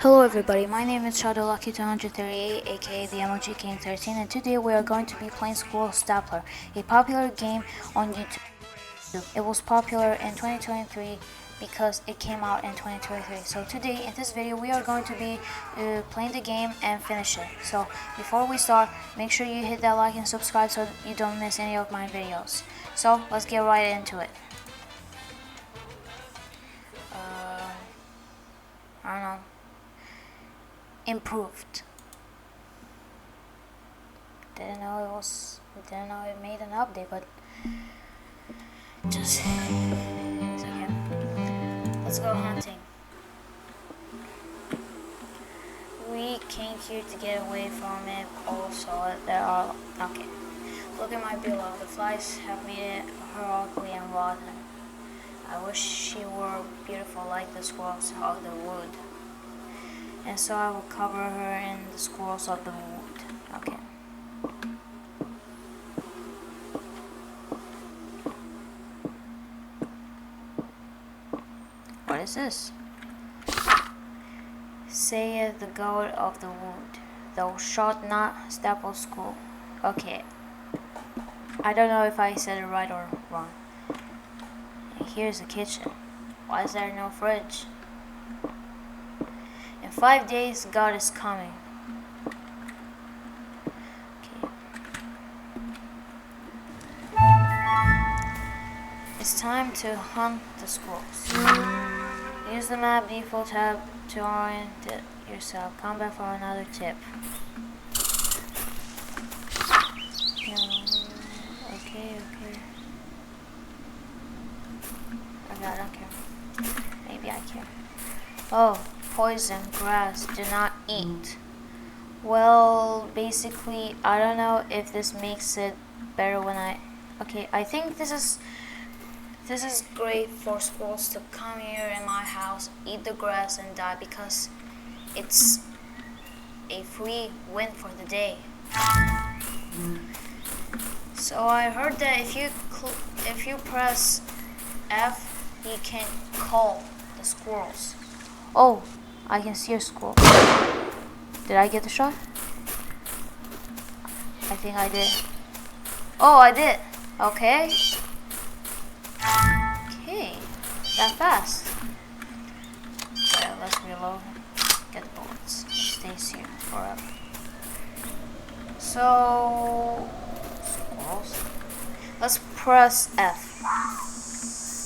Hello everybody, my name is ShadowLucky238 aka the Emoji King 13, and today we are going to be playing Squirrel Stapler, a popular game on YouTube. It was popular in 2023 because it came out in 2023. So today in this video we are going to be playing the game and finish it. So before we start, make sure you hit that like and subscribe so you don't miss any of my videos. So let's get right into it. I don't know. Improved. Didn't know it made an update, but just it's okay. Let's go hunting. We came here to get away from it. Also, there are okay. Look at my below. The flies have made her ugly and rotten. I wish she were beautiful like the squirrels of the wood. And so I will cover her in the squirrels of the wood. Okay. What is this? Saith the goat of the wood, thou shalt not staple school. Okay. I don't know if I said it right or wrong. And here's the kitchen. Why is there no fridge? In 5 days, God is coming. Okay. It's time to hunt the squirrels. Use the map default tab to orient yourself. Come back for another tip. Okay. I don't care. Maybe I care. Oh. Poison, grass, do not eat. Well, basically, I don't know if this makes it better when okay, I think this is great for squirrels to come here in my house, eat the grass and die because it's a free win for the day. So I heard that if you press F, you can call the squirrels. Oh, I can see a squirrel. Did I get the shot? I think I did. Oh, I did. Okay. Okay. That fast. Yeah, let's reload. Get the bullets. It stays here forever. So, squirrels. Let's press F.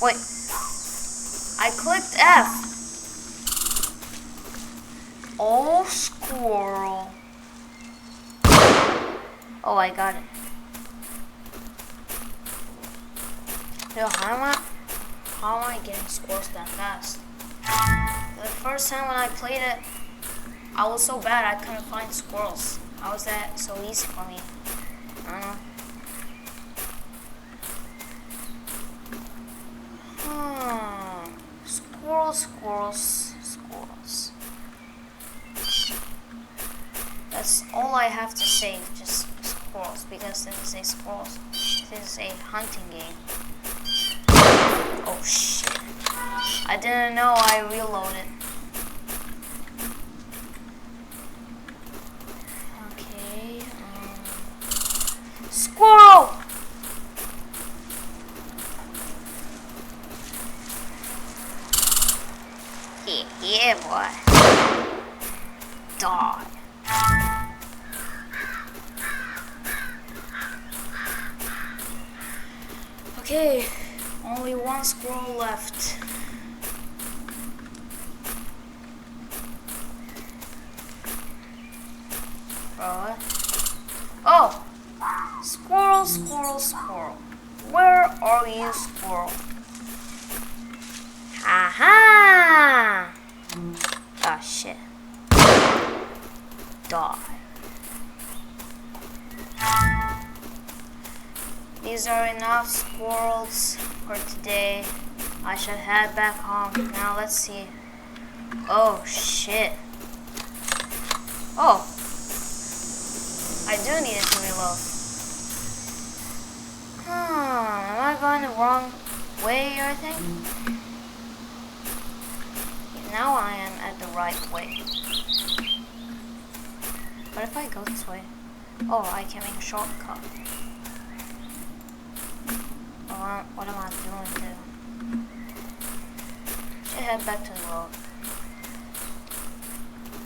Wait. I clicked F. Oh, squirrel. Oh, I got it. Yo, how am I getting squirrels that fast? The first time when I played it, I was so bad I couldn't find squirrels. How was that so easy for me? I don't know. Squirrels. That's all I have to say, just squirrels, because this is a hunting game. Oh shit. I didn't know I reloaded. Okay, squirrel! Yeah, boy. Die. Okay, only one squirrel left. Oh! Squirrel. Where are you, squirrel? Aha! Ah, shit. Die. These are enough squirrels for today. I should head back home. Now let's see. Oh shit. Oh. I do need it to reload. Am I going the wrong way or anything? Now I am at the right way. But if I go this way, oh, I can make a shortcut. Well, what am I doing there? Should head back to the road.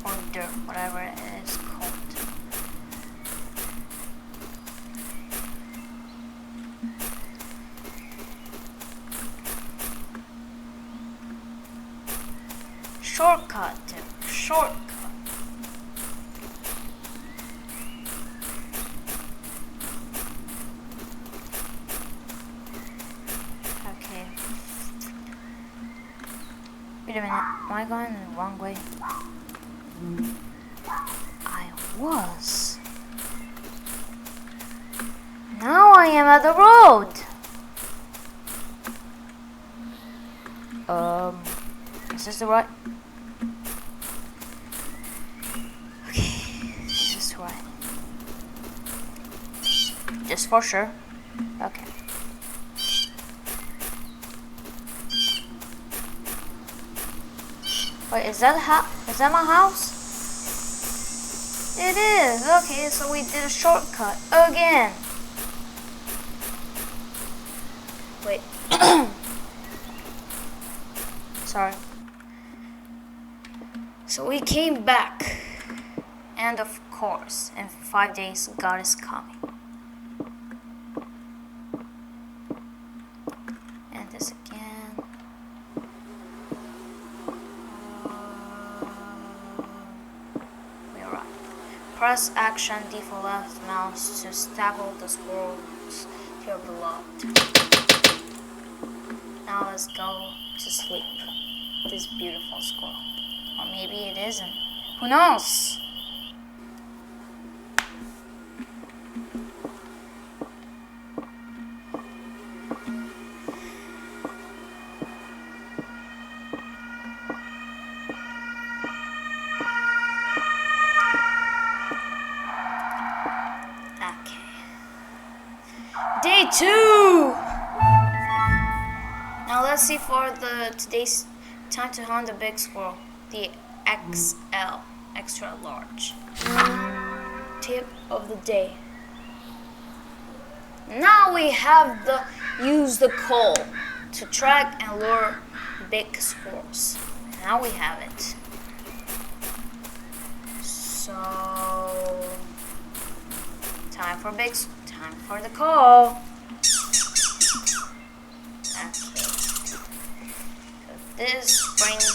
Or dirt, whatever it is called. Shortcut, dude. Shortcut. Okay. Wait a minute. Am I going the wrong way? I was. Now I am at the road. Is this the right? Okay, this is right. Just for sure. Okay. Wait, is that my house? It is. Okay, so we did a shortcut again. Wait. Sorry. So we came back. And of course, in 5 days, God is coming. And this again. We're right. Press Action D for left mouse to staple the squirrels to your beloved. Now let's go to sleep. This beautiful squirrel. Or maybe it isn't. Who knows? Okay. Day 2! Now let's see for today's time to hunt the big squirrel, the XL, extra large. Tip of the day. Now we have use the call to track and lure big squirrels. Now we have it. So time for the call. This brings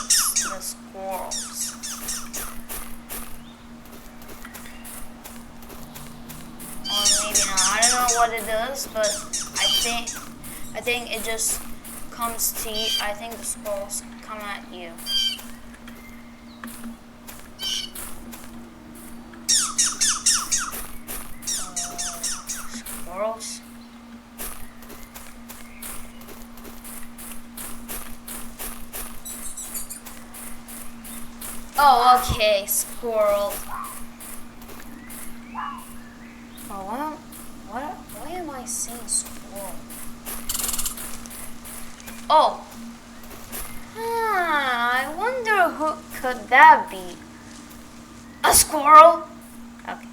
the squirrels. Or maybe not. I don't know what it does, but I think it just comes to you. I think the squirrels come at you. Squirrels. Oh, okay, squirrel. Oh, why am I saying squirrel? Oh. I wonder who could that be? A squirrel? Okay.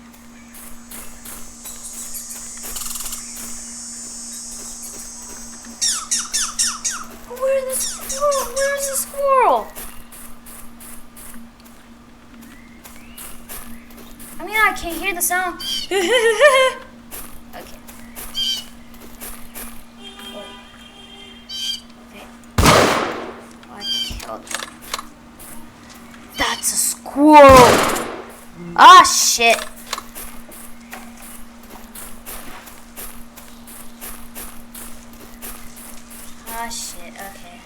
Where's the squirrel? I mean, I can hear the sound. Okay. Okay. I killed him. That's a squirrel. Ah, shit. Ah, shit. Okay.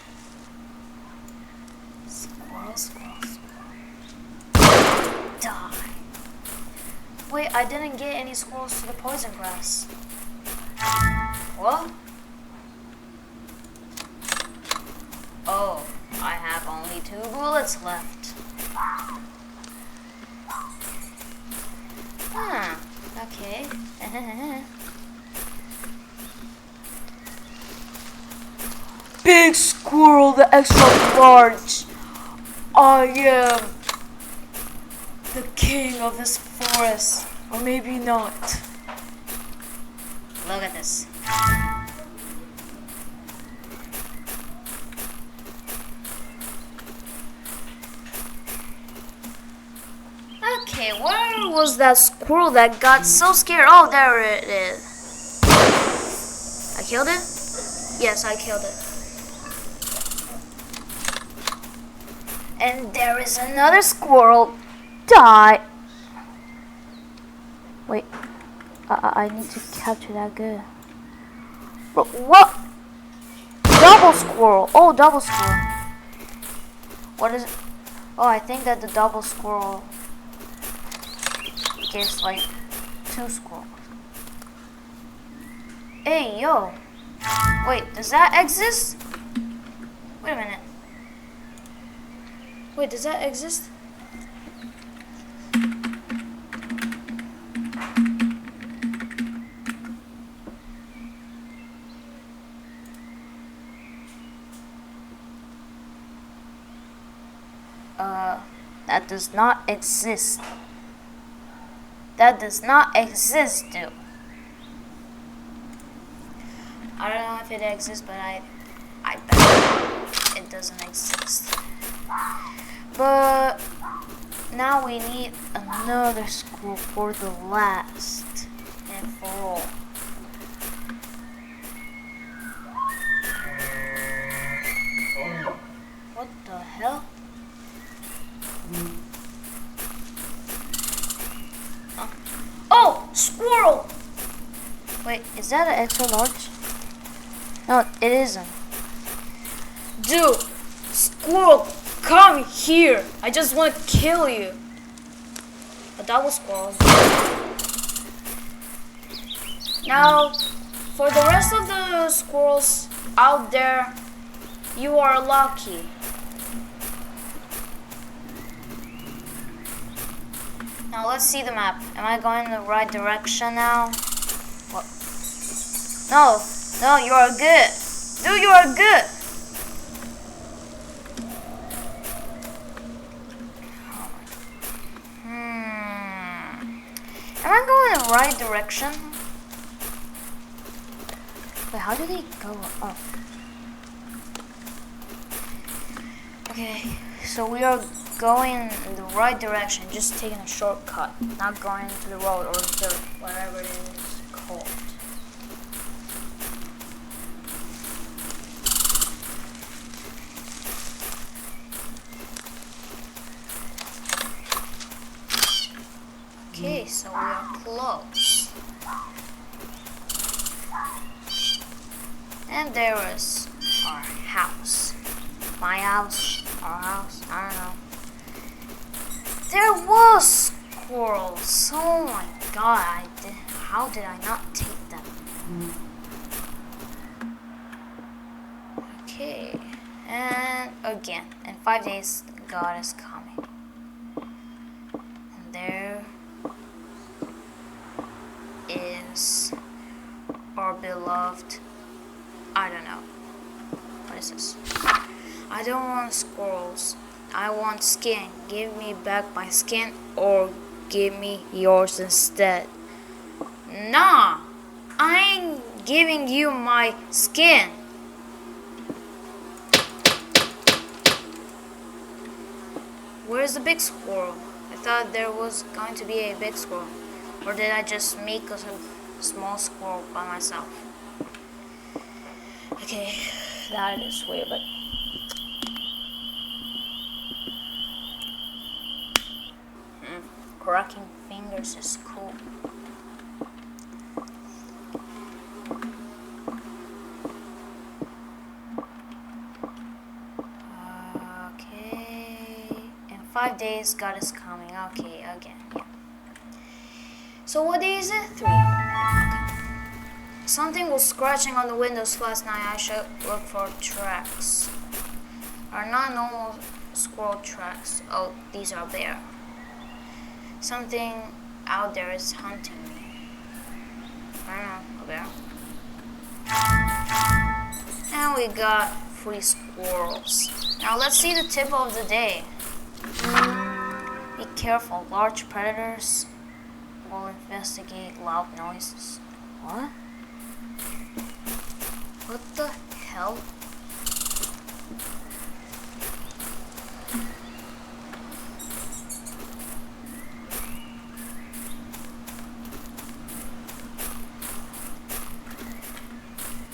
Squirrel. Die. Wait, I didn't get any squirrels to the poison grass. What? Oh, I have only 2 bullets left. Okay. Big squirrel, the extra large. I am the king of this forest. Or maybe not. Look at this. Okay, where was that squirrel that got so scared? Oh, there it is. I killed it? Yes, I killed it. And there is another squirrel. Die. Wait. I need to capture that good. Bro, what? Double squirrel. Oh, double squirrel. What is it? Oh, I think that the double squirrel gives like 2 squirrels. Hey, yo. Wait, does that exist? Wait a minute. Wait, does that exist? That does not exist. That does not exist, dude. I don't know if it exists, but I bet it doesn't exist. But now we need another school for the last and for all. What the hell? Huh? Oh, squirrel! Wait, is that an extra large? No, it isn't. Dude, squirrel, come here! I just want to kill you. But that was squirrel. Now, for the rest of the squirrels out there, you are lucky. Now let's see the map. Am I going in the right direction now? What? No, you are good. Dude, you are good. Am I going in the right direction? Wait, how do they go up? Okay, so we are going in the right direction, just taking a shortcut, not going to the road or dirt, whatever it is called. Okay, so we are close. And there is our house. My house, our house, I don't know. There was squirrels. Oh my god, how did I not take them? Okay, and again, in 5 days, God is coming. And there is our beloved, I don't know. What is this? I don't want squirrels. I want skin. Give me back my skin or give me yours instead. Nah, I ain't giving you my skin. Where's the big squirrel? I thought there was going to be a big squirrel. Or did I just make a small squirrel by myself? Okay, that is weird, but cracking fingers is cool. Okay, in 5 days, God is coming. Okay, again. Yeah. So what day is it? 3. Okay. Something was scratching on the windows last night. I should look for tracks. Are not normal squirrel tracks. Oh, these are bear. Something out there is hunting me. I don't know, a bear. And we got pretty squirrels. Now let's see the tip of the day. Be careful, large predators will investigate loud noises. What? What the hell?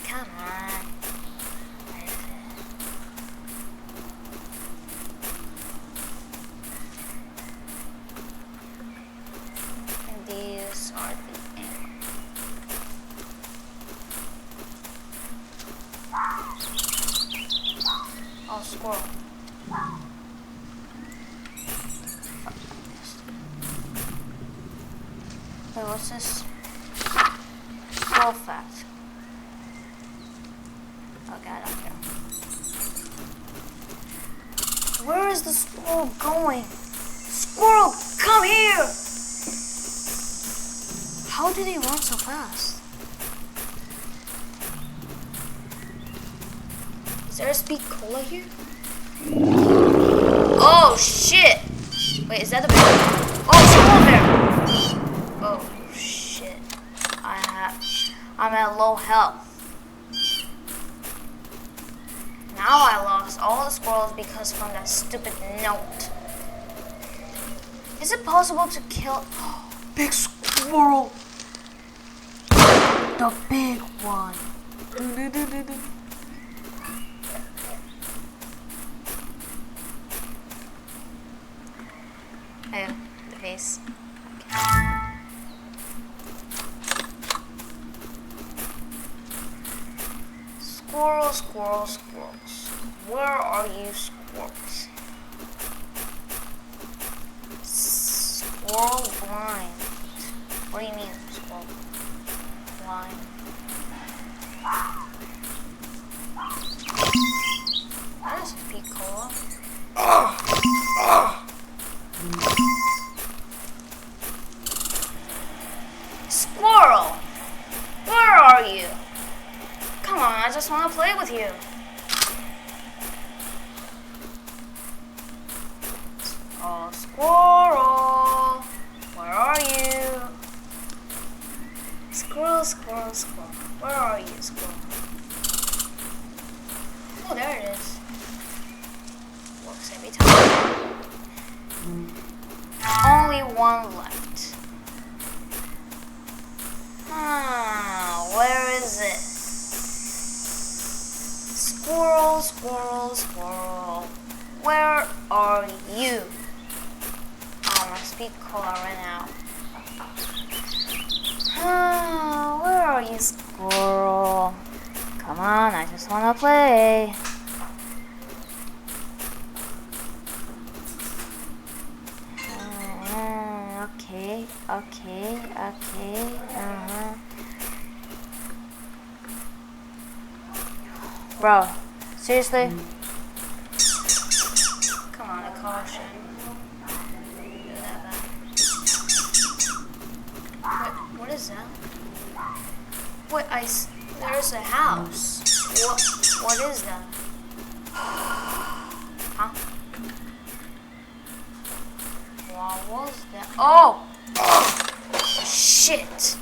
Come on. And these are the animals. Oh, squirrel. Wait, what's this? Squirrel fact. Okay, I don't care. Where is the squirrel going? Squirrel, come here! How did he run so fast? Is there a speed cola here? Oh shit! Wait, is that the bear? Oh, squirrel bear! Oh shit! I'm at low health. Now I lost all the squirrels because from that stupid note. Is it possible to kill big squirrel? The big one. Oh, the face. Okay. Squirrel, squirrel, squirrels. Where are you, squirrels? Squirrel blind. What do you mean, squirrel blind? That is a big cola. Squirrel! Where are you? Come on, I just want to play with you. Oh, squirrel! Where are you? Squirrel, squirrel, squirrel. Where are you, squirrel? Oh, there it is. Works every time. Only one left. Where is it? Squirrel, squirrel, squirrel. Where are you? Oh, my speed cola ran out. Where are you, squirrel? Come on, I just wanna play. Okay. Bro, seriously? Come on, a caution. Do that back. What is that? Wait, there's a house. What is that? Huh? What was that? Oh! Shit!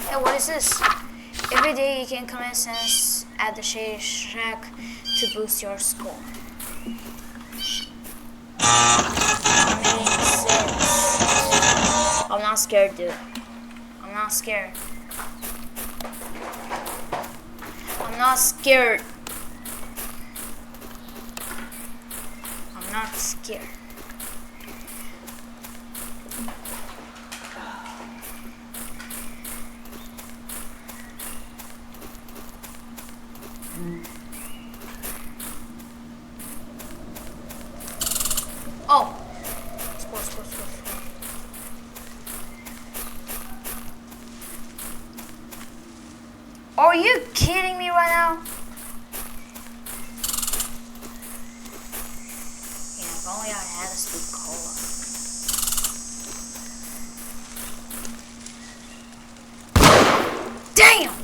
Hey, what is this? Every day you can come and sense at the Shady Shack to boost your score. I'm not scared, dude. I'm not scared. I'm not scared. I'm not scared. Oh! Score. Are you kidding me right now? Yeah, if only I had a sweet cola. Damn!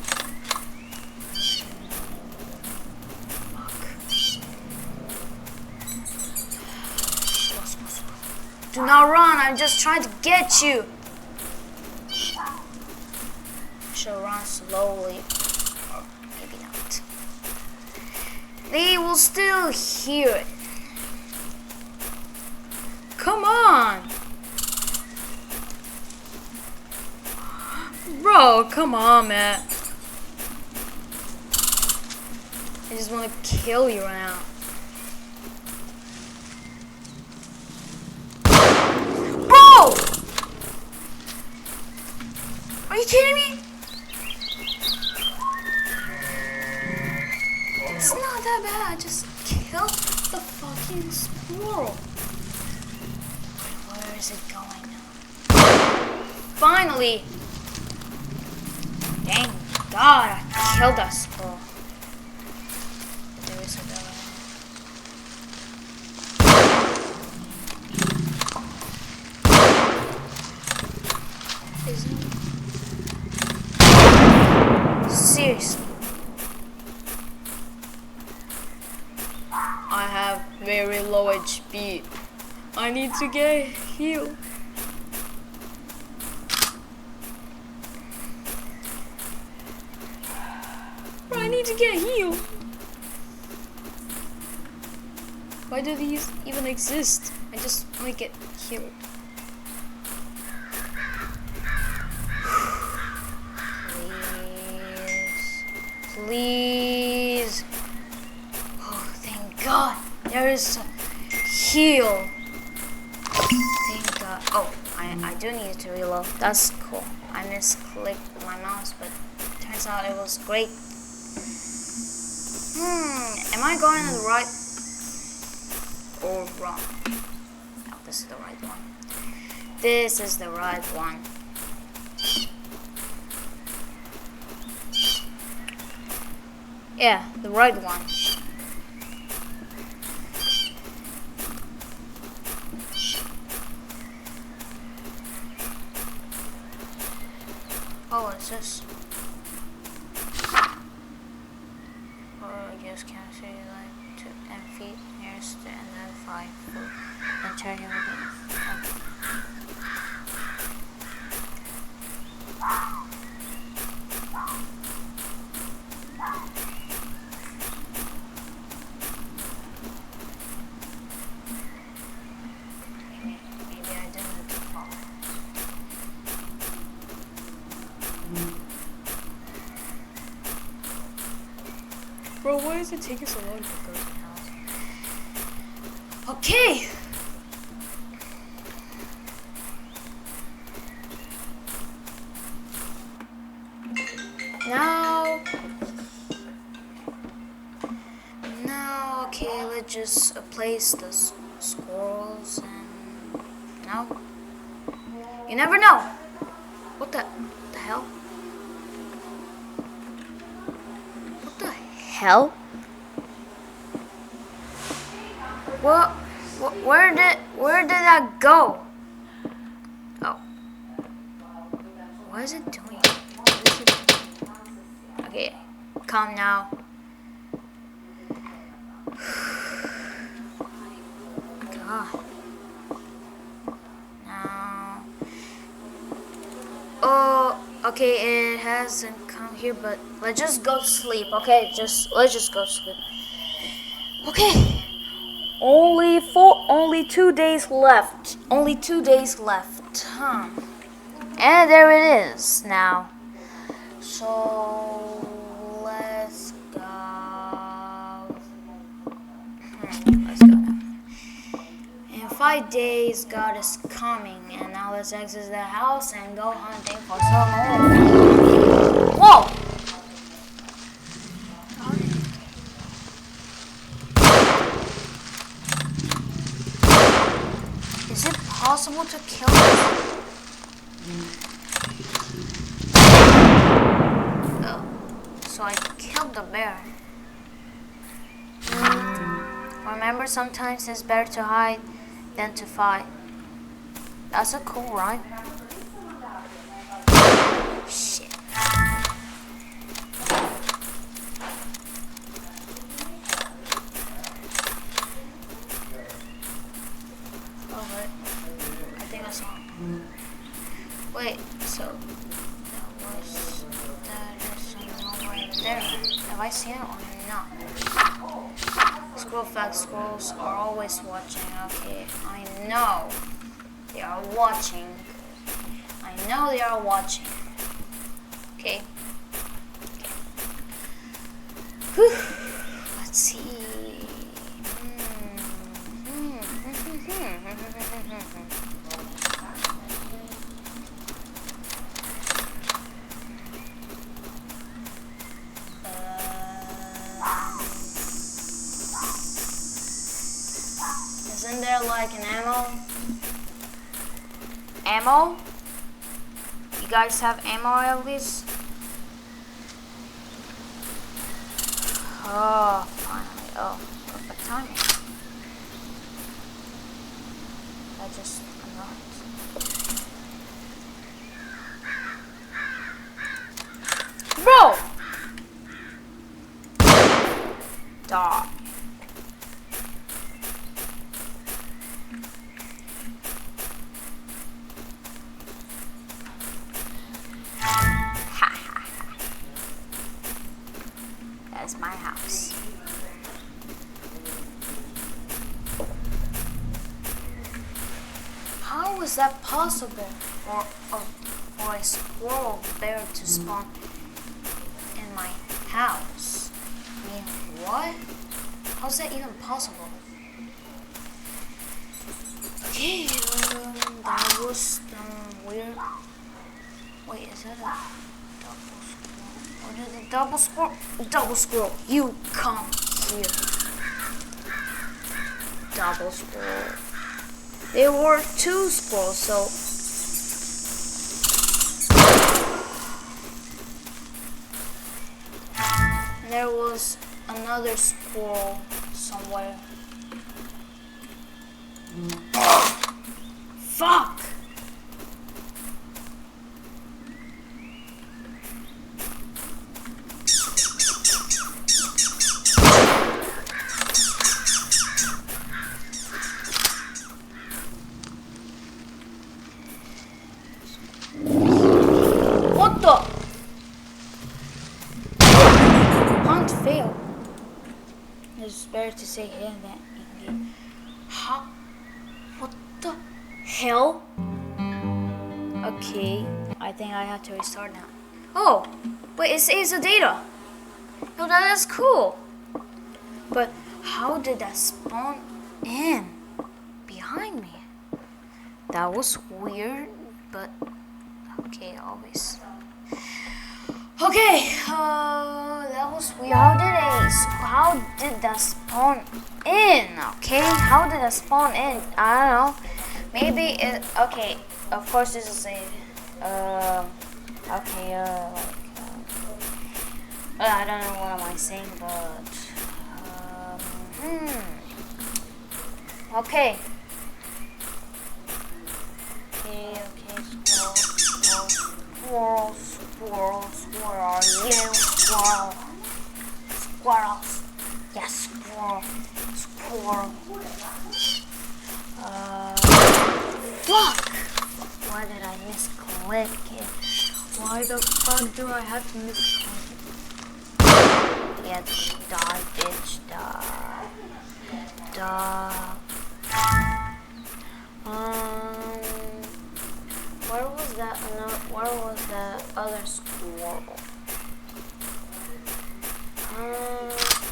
Do not run, I'm just trying to get you. Should run slowly. Or maybe not. They will still hear it. Come on! Bro, come on, man. I just want to kill you right now. Bro! Are you kidding me? It's not that bad. I just killed the fucking squirrel. Where is it going now? Finally! Thank God I killed that squirrel. There is a dog. Seriously. I have very low HP. I need to get healed. I need to get healed. Why do these even exist? I just want to get healed. Please. Oh, thank God. There is a heal. Thank God. Oh, I do need to reload. That's cool. I misclicked my mouse, but turns out it was great. Am I going to the right or wrong? No, this is the right one. This is the right one. Yeah, the right one. Oh, what's this? Or I guess can I say like 2 and feet nearest and then 5 foot and turn your Maybe I didn't fall. Bro, why does it take us so long to go to the house? Okay! Now, okay, let's just place the squirrels and no. You never know. What the hell? What the hell? What? Where did that go? Oh. What is it doing? Okay, calm now. God. Now. Oh, okay, it hasn't come here, but let's just go sleep. Okay, let's just go sleep. Okay. Only 2 days left. Only 2 days left. Huh. And there it is now. So let's go. Let's go now. In 5 days, God is coming, and now let's exit the house and go hunting for some more. Whoa! Is it possible to kill this? Oh, so I killed the bear. Remember, sometimes it's better to hide than to fight. That's a cool rhyme. Shit. Over. guess not. Wait, so that is someone right there. Have I seen it or not? Squirrel facts, squirrels are always watching. Okay, I know they are watching. I know they are watching. Okay. Whew. Let's see. Isn't there like an ammo? Ammo? You guys have ammo at least? Oh, finally. Oh, perfect timing. I just unlocked. Bro! Dog. That's my house. How is that possible for a squirrel bear to spawn in my house? I mean, what? How's that even possible? Okay, that was weird. Wait, is that a double squirrel? Or did the double squirrel? Double squirrel, you come here. Double squirrel. There were two squirrels, so and there was another squirrel somewhere. Fuck! What the? Hunt failed. It's better to say here than English. How? What the hell? Okay, I think I have to restart now. Oh, wait, it saves the data. Oh, that is cool. But how did that spawn in behind me? That was weird, but okay, always. Okay, that was weird. How did that spawn in? Okay, how did that spawn in? I don't know. Maybe it. Okay, of course this is a. Okay, I don't know what am I saying, but. Okay. Okay, squirrels, where are you? Squirrels. Yes, squirrel. Fuck! Why did I misclick it? Why the fuck do I have to misclick it? Yeah, die, bitch, die. Where was that other squirrel?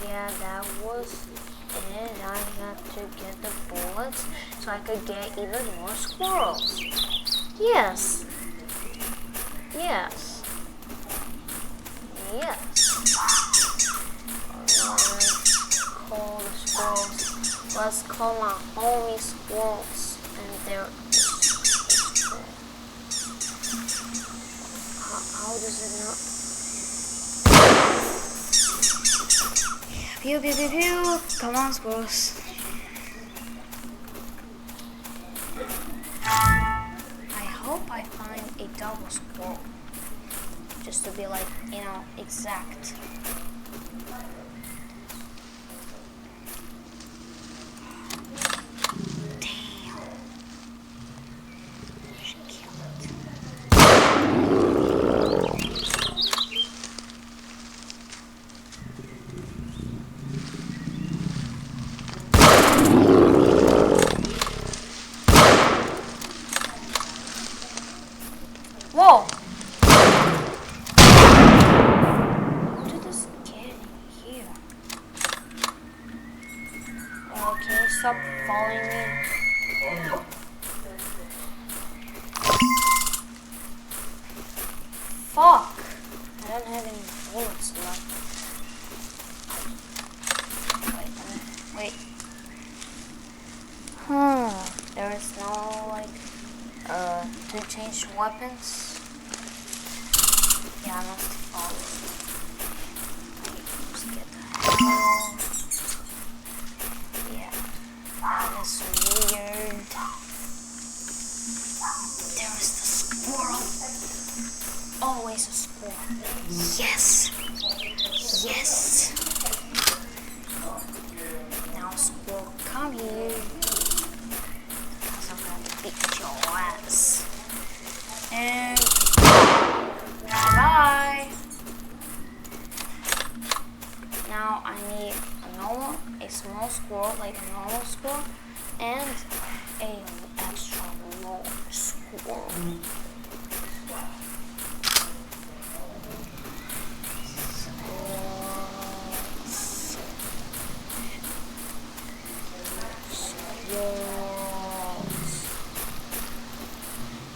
Yeah, that was it. I had to get the bullets so I could get even more squirrels. Yes. Let's call the squirrels. Let's call my homie squirrels and they're how does it not? Pew pew pew pew! Come on, squirrels. I hope I find a double squirrel. Just to be like, exact. Damn. Whoa! How did this get in here? Okay, stop following me. Fuck! I don't have any bullets left. Wait. There is no to change weapons. Yeah, I must follow. Just get the hell. Yeah, that is weird. There is the squirrel. Always a squirrel. Yes. Yes. Now, squirrel, come here. Because I'm gonna beat your ass. And bye. Now I need a small squirrel, like a normal squirrel, and a extra large squirrel.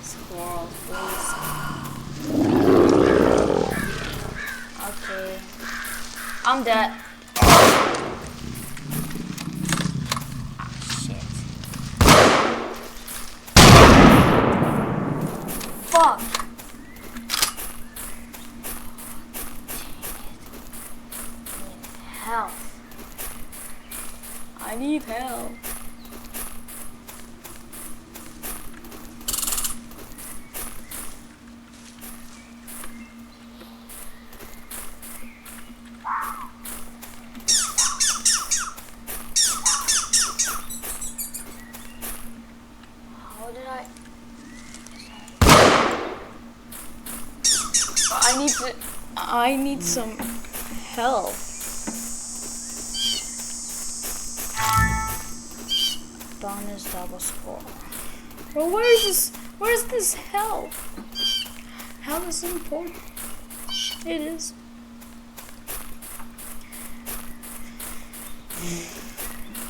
Squirrel, please. Okay. I'm dead. Shit. Fuck. Help. I need help. How did I need some help. Bonus double score. Well, where's this help? Help is important. It is.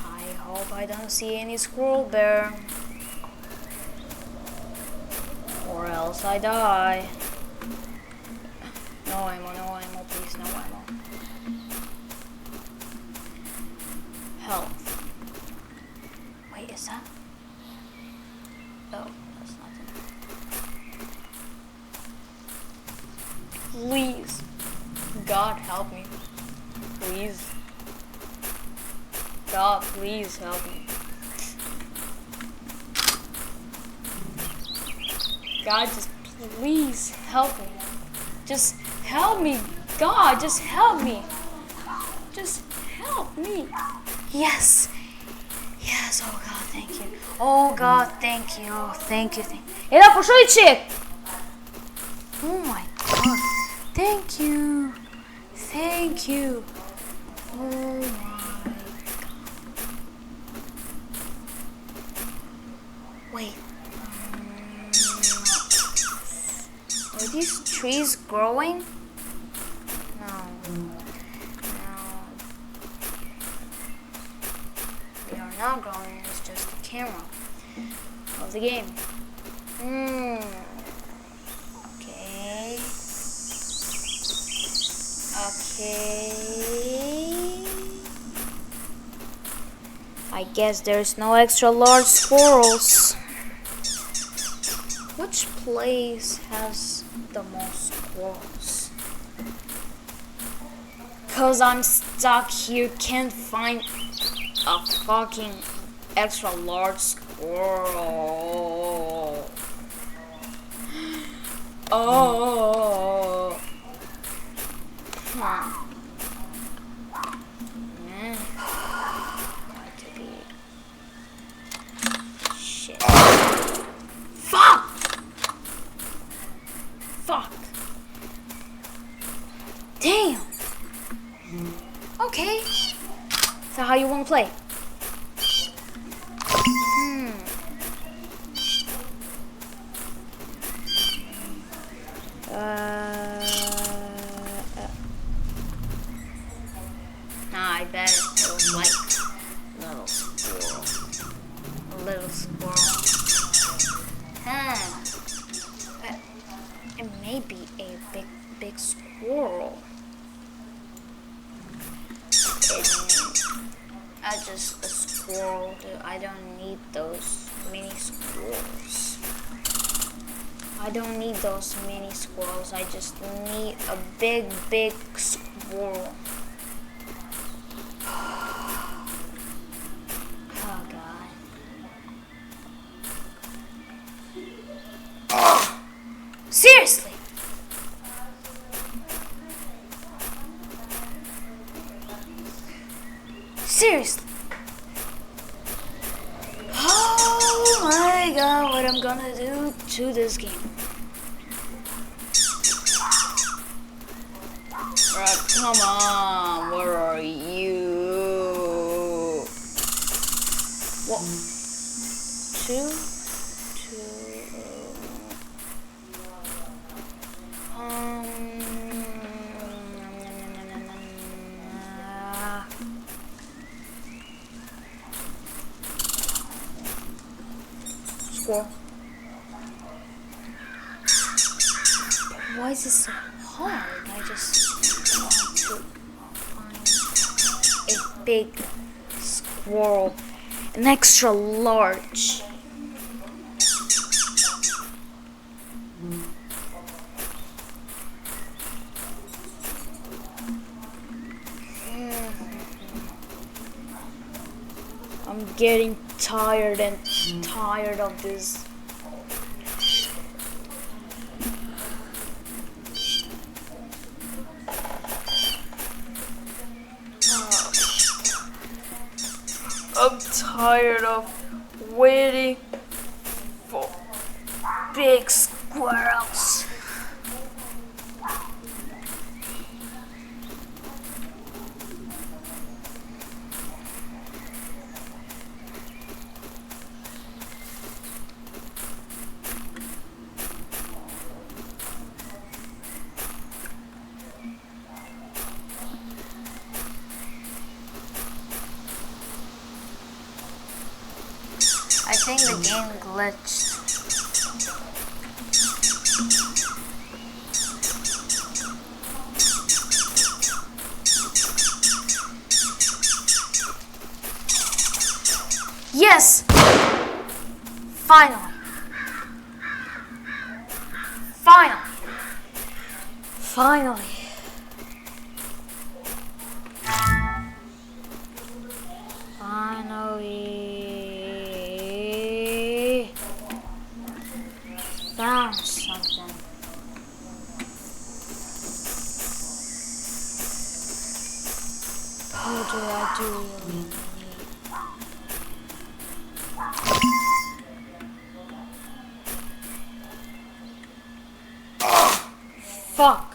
I hope I don't see any squirrel bear. Or else I die. No ammo, please, no ammo. Health. Wait, is that? Oh, that's nothing. Please. God, help me. Please. God, please help me. God, just please help me. Just help me. God, just help me. Just help me. Yes. Yes, oh God, thank you. Oh God, thank you. Thank you. Іра, пошвидше! Oh my God. Thank you. Thank you. Oh my God. Wait. Are these trees growing? No. They are not growing, it's just the camera of the game. Okay. I guess there's no extra large squirrels. Which place has the most squirrels? Cause I'm stuck here, can't find a fucking extra large squirrel. Oh. Going to be shit. Fuck. Damn. Okay. So how you want to play? maybe a big squirrel. I just a squirrel, dude. I don't need those mini squirrels. I don't need those mini squirrels. I just need a big squirrel. Oh God. Oh, seriously. Seriously. Oh my God, what I'm gonna do to this game. Right, come on, where are you? What? Two? Squirrel. Why is this so hard? I just want to find a big squirrel, an extra large. I'm getting tired of this. I'm tired of waiting for big squirrels. I think the game glitched. Yes! Finally! Finally! Finally! Finally! Found something. What do I do? Fuck.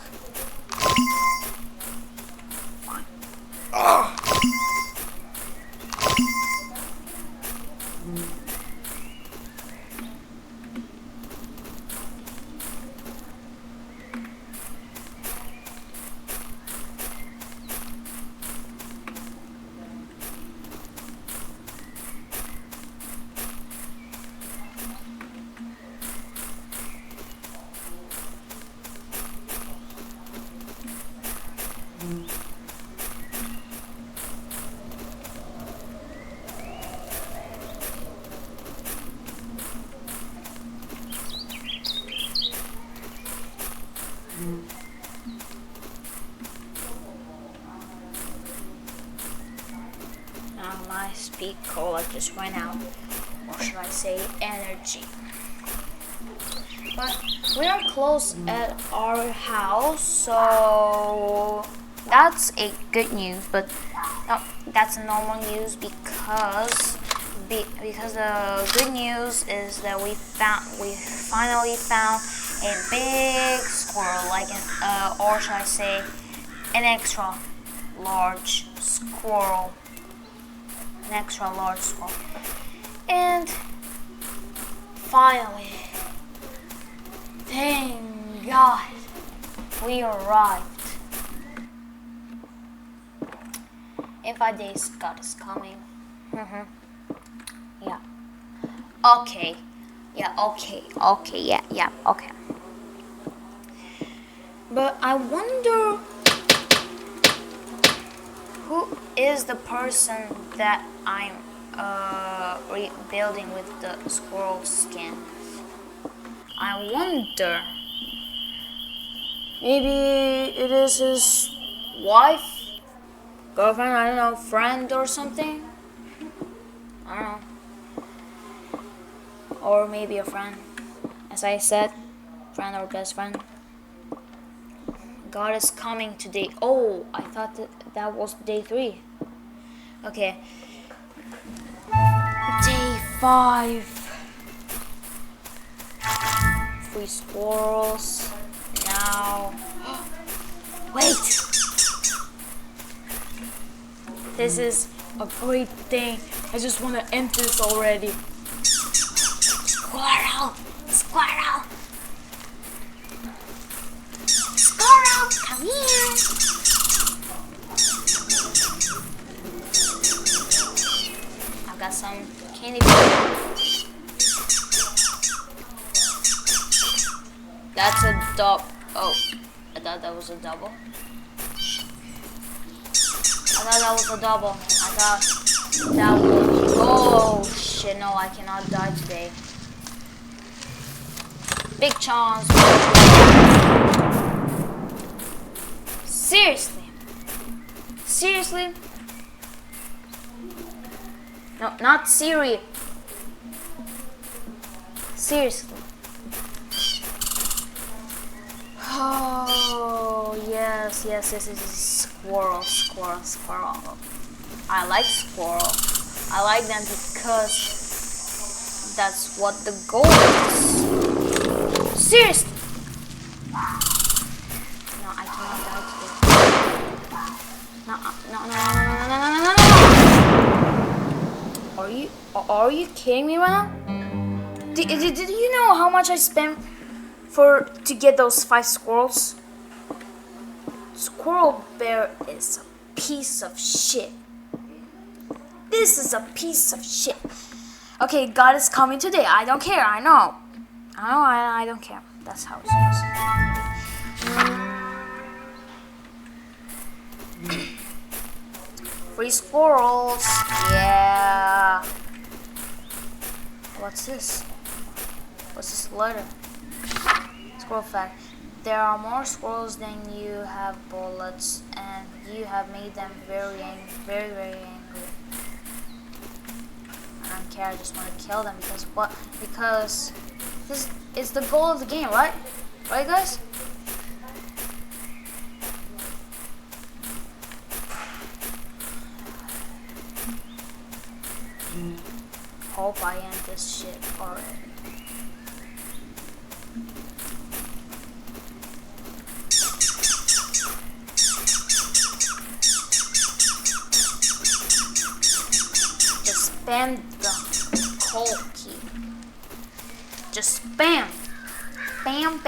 Now my speed cola just went out, or should I say energy. But we are close at our house, so that's a good news. But no, that's a normal news because the good news is that we finally found a big squirrel, like or should I say, an extra large squirrel. An extra large squirrel. And finally, thank God, we arrived. In 5 days, God is coming. Yeah. Okay. Yeah, okay. Okay, yeah, okay. But I wonder who is the person that I'm rebuilding with the squirrel skin. I wonder. Maybe it is his wife, girlfriend, I don't know, friend or something. I don't know. Or maybe a friend. As I said, friend or best friend. God is coming today. Oh, I thought that was day 3. Okay. Day 5. 3 squirrels. Now. Wait! This is a great thing. I just want to end this already. Squirrel! Squirrel! Squirrel! Come here! I've got some candy. That's a double. Oh, I thought that was a double. I thought that was a double. I thought that was. Oh shit! No, I cannot die today. Big chance. Seriously? Seriously? No, not Siri. Seriously. Oh, yes. Squirrel. I like squirrel. I like them because that's what the goal is. Seriously. No, I cannot die today. No. Are you kidding me right now? Did you know how much I spent to get those 5 squirrels? Squirrel Bear is a piece of shit. This is a piece of shit. Okay, God is coming today. I don't care. I know. I don't care. That's how it's supposed to be. 3 squirrels. Yeah. What's this? What's this letter? Squirrel fact. There are more squirrels than you have bullets, and you have made them very angry, very angry. I don't care, I just want to kill them because what? Because this is the goal of the game, right? Right, guys? Hope I end this shit already. Spam the call key. Just spam. Bam.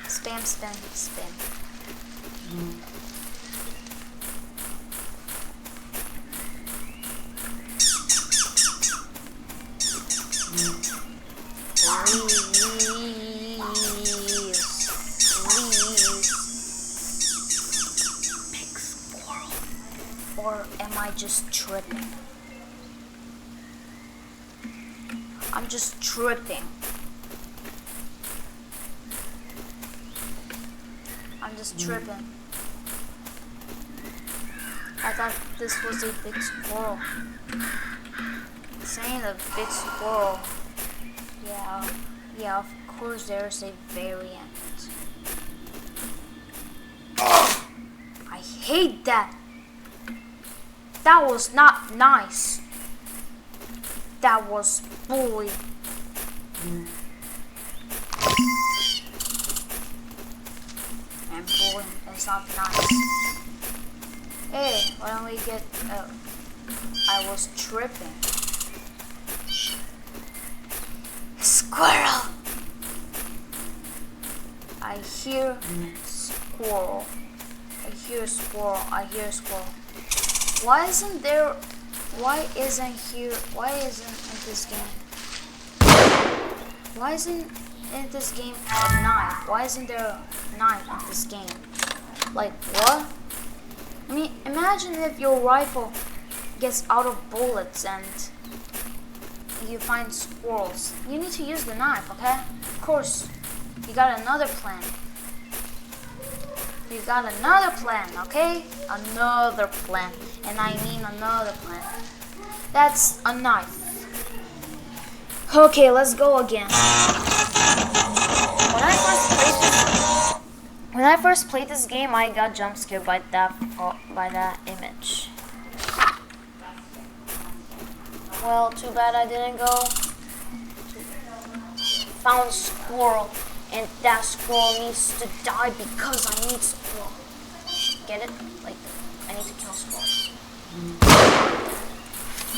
Spam. Or am I just tripping? I'm just tripping. I thought this was a big squirrel. Saying a big squirrel. Yeah, of course there's a variant. I hate that. That was not nice. That was bully. And bullying is not nice. Hey, why don't we get... I was tripping. Squirrel! I hear squirrel. I hear squirrel. Why isn't in this game? Why isn't in this game a knife? Why isn't there a knife in this game? Like, what? I mean, imagine if your rifle gets out of bullets and you find squirrels. You need to use the knife, okay? Of course, you got another plan. You got another plan, okay? Another plan. And I mean another plan. That's a knife. Okay, let's go again. When I first played this game, I got jump scared by that image. Well, too bad I didn't go. Found squirrel, and that squirrel needs to die because I need squirrel. Get it? Like, I need to kill squirrel.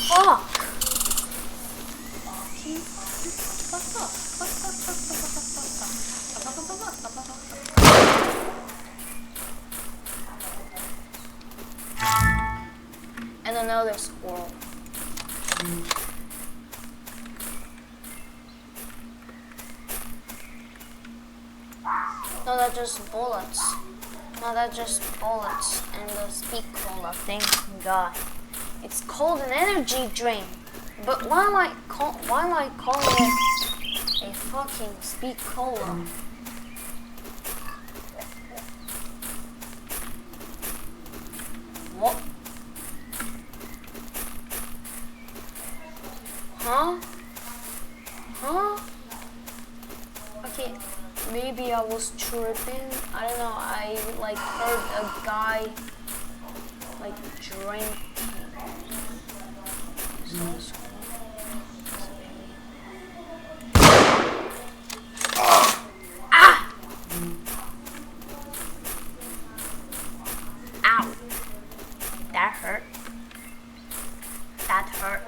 Fuck! And another squirrel. No, that's just bullets. No, that's just bullets and the speed cola. Thank God. It's called an energy drink. But why am I calling it a fucking speed cola? What? Huh? Huh? Okay, maybe I was tripping. I don't know. I like heard a guy like drinking. Ah! Ow! That hurt. That hurt.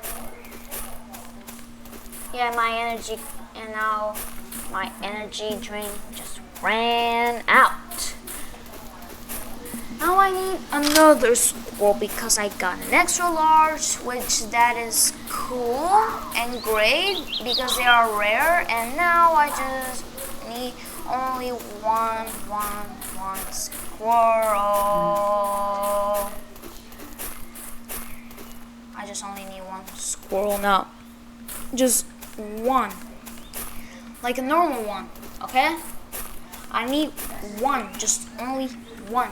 Yeah, my energy, and now my energy drink just ran out. Now I need another squirrel because I got an extra large, which that is cool and great because they are rare. And now I just need only one squirrel. I just only need one squirrel now. Just one. Like a normal one, okay? I need one, just only one.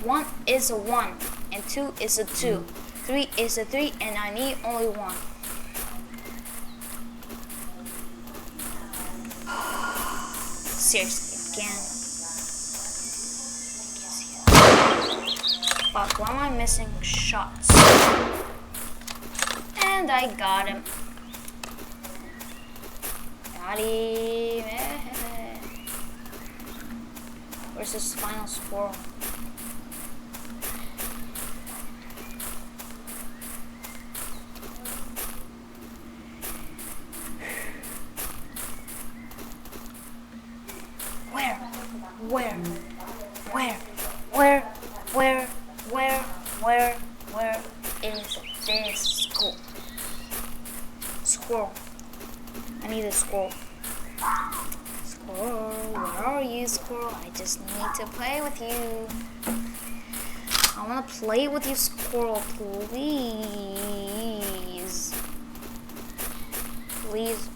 One is a 1, and 2 is a 2. 3 is a 3, and I need only one. Seriously, again. Fuck, why am I missing shots? And I got him. Got him. Where's this final squirrel? Where is this squirrel? I need a squirrel. Squirrel, where are you, squirrel? I just need to play with you. I want to play with you, squirrel, please. Please,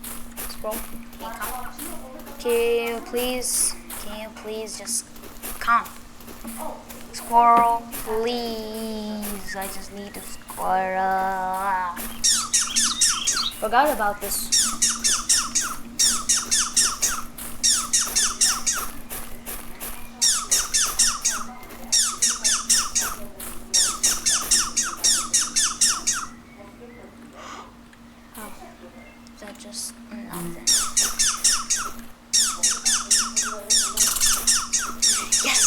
squirrel, can you come? Can you please just come? Squirrel, please. I just need a squirrel. Forgot about this. Oh, is that just nothing? Yes!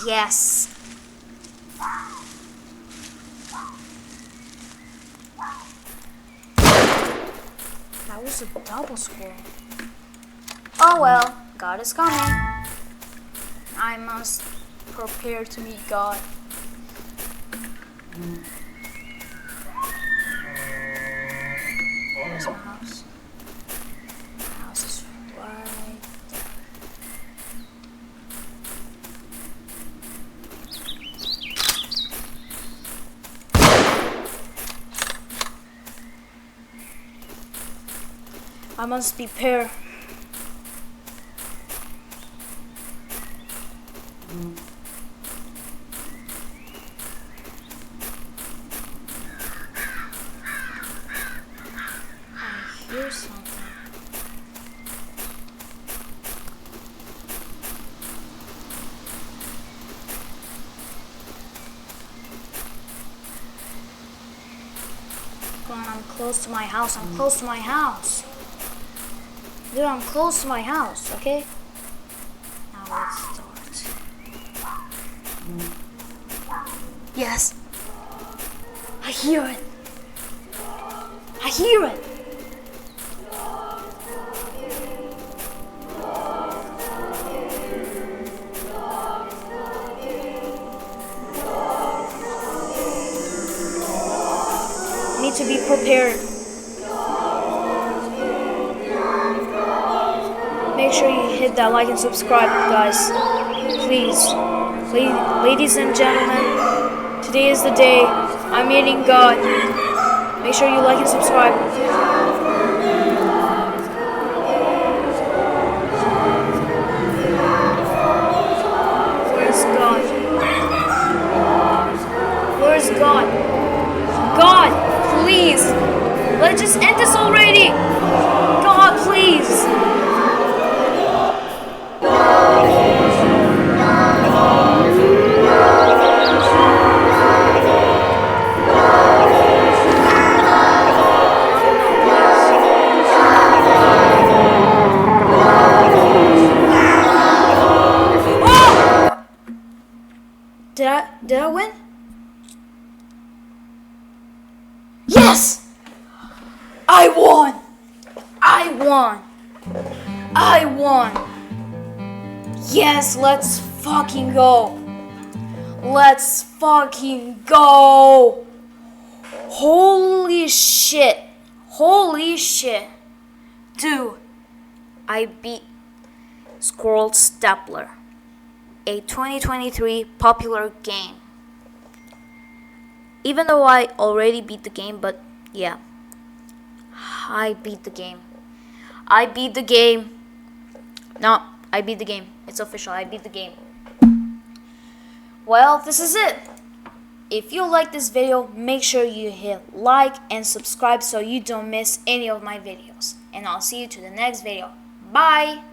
Yes. That was a double squirrel. Oh well, God is coming. I must prepare to meet God. Where's my house? My house is right there. I must prepare. I hear something. Come on, I'm close to my house. I'm close to my house. Dude, I'm close to my house, okay? Now let's start. Yes. I hear it. I hear it. I need to be prepared. Make sure you hit that like and subscribe, guys. Please. Ladies and gentlemen, today is the day I'm meeting God. Make sure you like and subscribe. Where's God? Where's God? God, please. Let's just end this already. God, please. Did I win? Yes! I won! I won! I won! Yes, let's fucking go! Let's fucking go! Holy shit! Holy shit! Dude, I beat Squirrel Stapler, a 2023 popular game. Even though I already beat the game, but yeah, I beat the game. I beat the game. No, I beat the game. It's official. I beat the game. Well, this is it. If you like this video, make sure you hit like and subscribe so you don't miss any of my videos. And I'll see you to the next video. Bye!